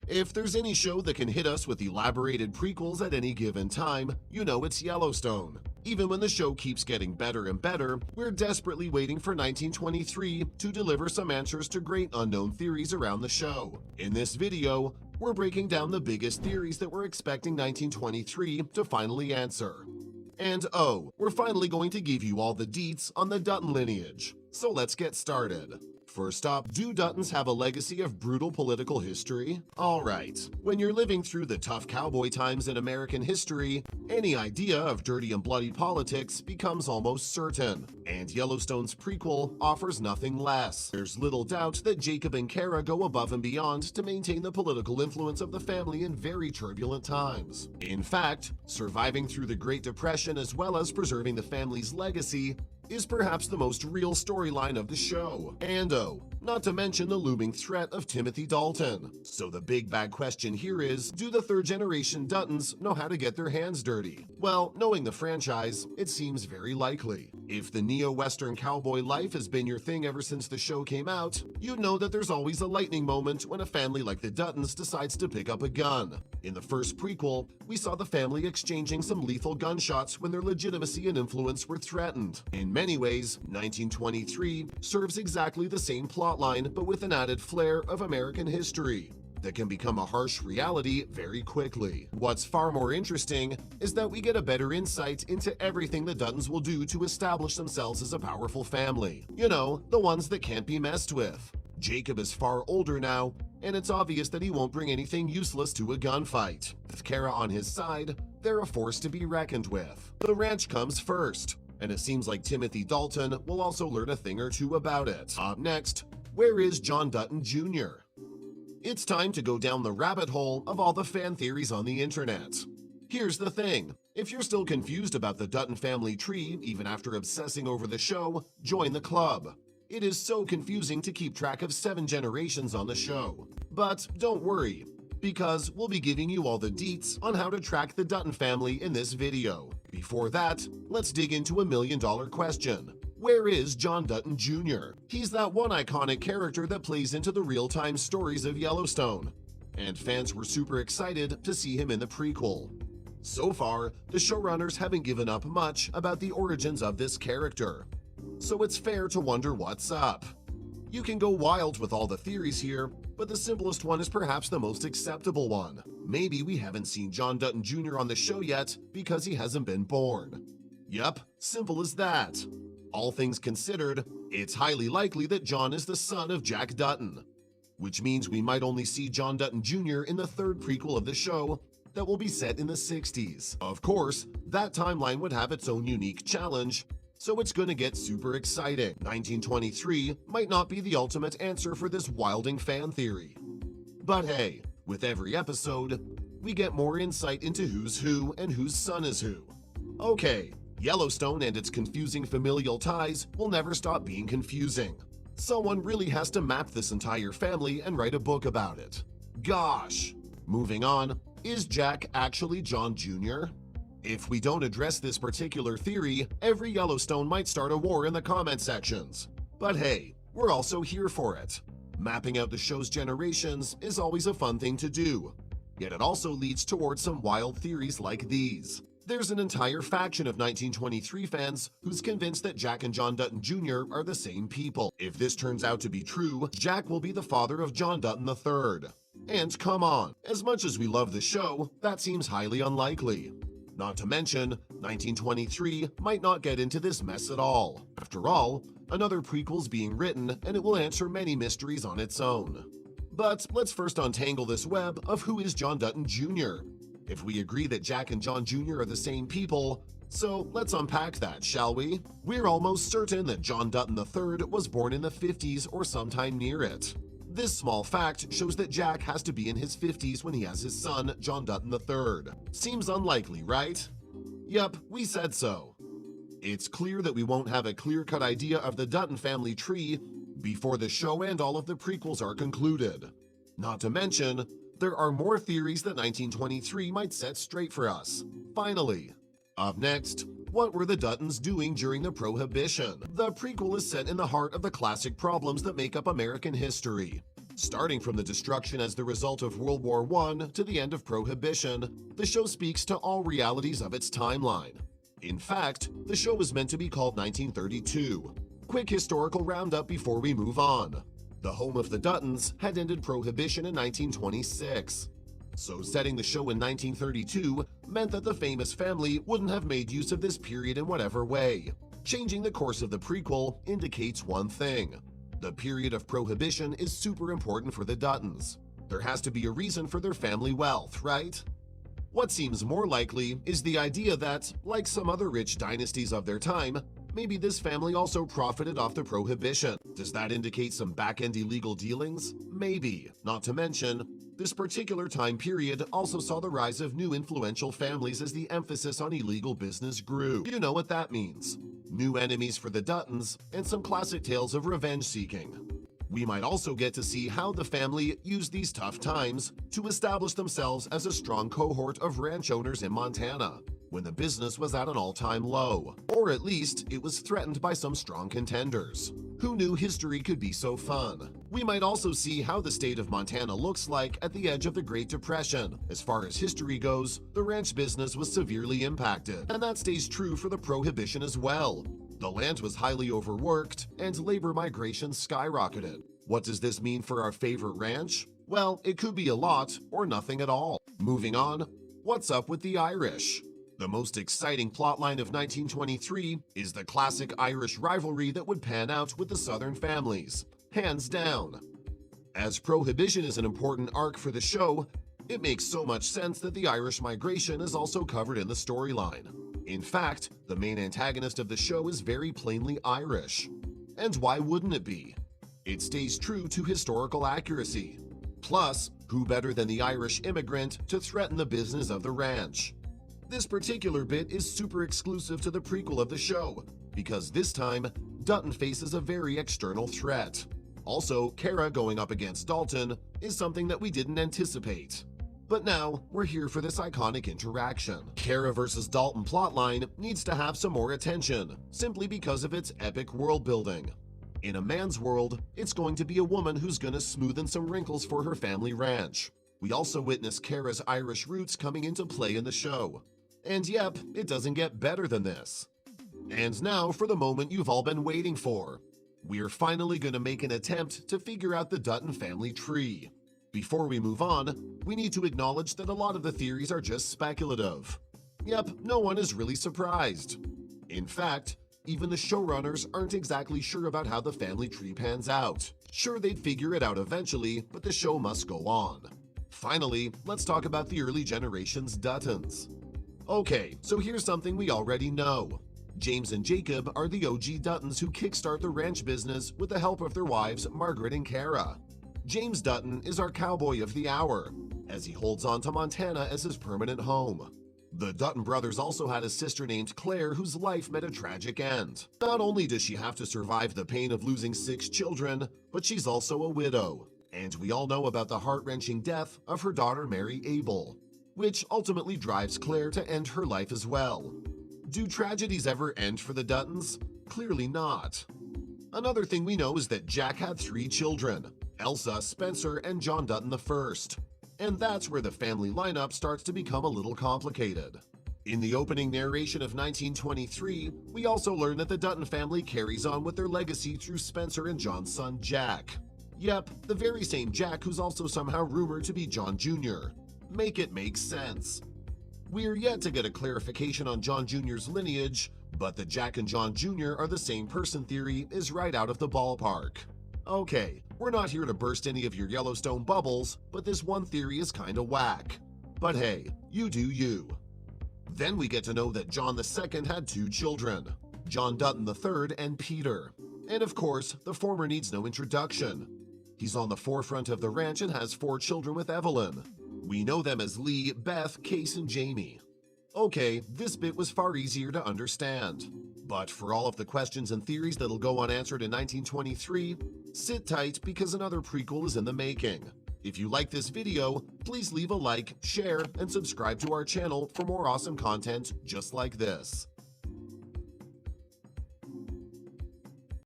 If there's any show that can hit us with elaborated prequels at any given time, you know it's Yellowstone. Even when the show keeps getting better and better, we're desperately waiting for 1923 to deliver some answers to great unknown theories around the show. In this video, we're breaking down the biggest theories that we're expecting 1923 to finally answer. And oh, we're finally going to give you all the deets on the Dutton lineage. So let's get started. First up, do Duttons have a legacy of brutal political history? Alright, when you're living through the tough cowboy times in American history, any idea of dirty and bloody politics becomes almost certain, and Yellowstone's prequel offers nothing less. There's little doubt that Jacob and Kara go above and beyond to maintain the political influence of the family in very turbulent times. In fact, surviving through the Great Depression as well as preserving the family's legacy is perhaps the most real storyline of the show. And oh, not to mention the looming threat of Timothy Dalton. So the big bad question here is, do the third generation Duttons know how to get their hands dirty? Well, knowing the franchise, it seems very likely. If the neo-western cowboy life has been your thing ever since the show came out, you'd know that there's always a lightning moment when a family like the Duttons decides to pick up a gun. In the first prequel, we saw the family exchanging some lethal gunshots when their legitimacy and influence were threatened. In many ways, 1923 serves exactly the same plotline but with an added flair of American history that can become a harsh reality very quickly. What's far more interesting is that we get a better insight into everything the Duttons will do to establish themselves as a powerful family. You know, the ones that can't be messed with. Jacob is far older now, and it's obvious that he won't bring anything useless to a gunfight. With Kara on his side, they're a force to be reckoned with. The ranch comes first, and it seems like Timothy Dalton will also learn a thing or two about it. Up next, where is John Dutton Jr.? It's time to go down the rabbit hole of all the fan theories on the internet. Here's the thing, if you're still confused about the Dutton family tree even after obsessing over the show, join the club. It is so confusing to keep track of 7 generations on the show. But don't worry, because we'll be giving you all the deets on how to track the Dutton family in this video. Before that, let's dig into a million-dollar question. Where is John Dutton Jr.? He's that one iconic character that plays into the real-time stories of Yellowstone, and fans were super excited to see him in the prequel. So far, the showrunners haven't given up much about the origins of this character, so it's fair to wonder what's up. You can go wild with all the theories here, but the simplest one is perhaps the most acceptable one. Maybe we haven't seen John Dutton Jr. on the show yet because he hasn't been born. Yup, simple as that. All things considered, it's highly likely that John is the son of Jack Dutton, which means we might only see John Dutton Jr. in the third prequel of the show that will be set in the 60s. Of course, that timeline would have its own unique challenge, so it's gonna get super exciting. 1923 might not be the ultimate answer for this wilding fan theory. But hey, with every episode, we get more insight into who's who and whose son is who. Okay, Yellowstone and its confusing familial ties will never stop being confusing. Someone really has to map this entire family and write a book about it. Gosh! Moving on, is Jack actually John Jr.? If we don't address this particular theory, every Yellowstone might start a war in the comment sections. But hey, we're also here for it. Mapping out the show's generations is always a fun thing to do, yet it also leads towards some wild theories like these. There's an entire faction of 1923 fans who's convinced that Jack and John Dutton Jr. are the same people. If this turns out to be true, Jack will be the father of John Dutton III. And come on, as much as we love the show, that seems highly unlikely. Not to mention, 1923 might not get into this mess at all. After all, another prequel's being written and it will answer many mysteries on its own. But let's first untangle this web of who is John Dutton Jr. If we agree that Jack and John Jr. are the same people, so let's unpack that, shall we? We're almost certain that John Dutton III was born in the 50s or sometime near it. This small fact shows that Jack has to be in his 50s when he has his son, John Dutton III. Seems unlikely, right? Yep, we said so. It's clear that we won't have a clear-cut idea of the Dutton family tree before the show and all of the prequels are concluded. Not to mention, there are more theories that 1923 might set straight for us. Finally, up next, what were the Duttons doing during the Prohibition? The prequel is set in the heart of the classic problems that make up American history. Starting from the destruction as the result of World War I to the end of Prohibition, the show speaks to all realities of its timeline. In fact, the show was meant to be called 1932. Quick historical roundup before we move on. The home of the Duttons had ended Prohibition in 1926. So setting the show in 1932 meant that the famous family wouldn't have made use of this period in whatever way. Changing the course of the prequel indicates one thing. The period of Prohibition is super important for the Duttons. There has to be a reason for their family wealth, right? What seems more likely is the idea that, like some other rich dynasties of their time, maybe this family also profited off the Prohibition. Does that indicate some back-end illegal dealings? Maybe. Not to mention, this particular time period also saw the rise of new influential families as the emphasis on illegal business grew. You know what that means. New enemies for the Duttons, and some classic tales of revenge-seeking. We might also get to see how the family used these tough times to establish themselves as a strong cohort of ranch owners in Montana, when the business was at an all-time low, or at least it was threatened by some strong contenders. Who knew history could be so fun? We might also see how the state of Montana looks like at the edge of the Great Depression. As far as history goes, the ranch business was severely impacted, and that stays true for the Prohibition as well. The land was highly overworked, and labor migration skyrocketed. What does this mean for our favorite ranch? Well, it could be a lot, or nothing at all. Moving on, what's up with the Irish? The most exciting plotline of 1923 is the classic Irish rivalry that would pan out with the Southern families, hands down. As Prohibition is an important arc for the show, it makes so much sense that the Irish migration is also covered in the storyline. In fact, the main antagonist of the show is very plainly Irish. And why wouldn't it be? It stays true to historical accuracy. Plus, who better than the Irish immigrant to threaten the business of the ranch? This particular bit is super exclusive to the prequel of the show, because this time, Dutton faces a very external threat. Also, Kara going up against Dalton is something that we didn't anticipate. But now, we're here for this iconic interaction. Kara versus Dalton plotline needs to have some more attention, simply because of its epic world building. In a man's world, it's going to be a woman who's gonna smoothen some wrinkles for her family ranch. We also witness Kara's Irish roots coming into play in the show. And yep, it doesn't get better than this. And now for the moment you've all been waiting for. We're finally gonna make an attempt to figure out the Dutton family tree. Before we move on, we need to acknowledge that a lot of the theories are just speculative. Yep, no one is really surprised. In fact, even the showrunners aren't exactly sure about how the family tree pans out. Sure, they'd figure it out eventually, but the show must go on. Finally, let's talk about the early generation's Duttons. Okay, so here's something we already know. James and Jacob are the OG Duttons who kickstart the ranch business with the help of their wives, Margaret and Kara. James Dutton is our cowboy of the hour, as he holds on to Montana as his permanent home. The Dutton brothers also had a sister named Claire whose life met a tragic end. Not only does she have to survive the pain of losing 6 children, but she's also a widow. And we all know about the heart-wrenching death of her daughter Mary Abel, which ultimately drives Claire to end her life as well. Do tragedies ever end for the Duttons? Clearly not. Another thing we know is that Jack had 3 children, Elsa, Spencer, and John Dutton I. And that's where the family lineup starts to become a little complicated. In the opening narration of 1923, we also learn that the Dutton family carries on with their legacy through Spencer and John's son Jack. Yep, the very same Jack who's also somehow rumored to be John Jr. Make it make sense. We're yet to get a clarification on John Jr.'s lineage, but the Jack and John Jr. are the same person theory is right out of the ballpark. Okay, we're not here to burst any of your Yellowstone bubbles, but this one theory is kinda whack. But hey, you do you. Then we get to know that John II had 2 children, John Dutton III and Peter. And of course, the former needs no introduction. He's on the forefront of the ranch and has 4 children with Evelyn. We know them as Lee, Beth, Case, and Jamie. Okay, this bit was far easier to understand. But for all of the questions and theories that'll go unanswered in 1923, sit tight because another prequel is in the making. If you like this video, please leave a like, share, and subscribe to our channel for more awesome content just like this.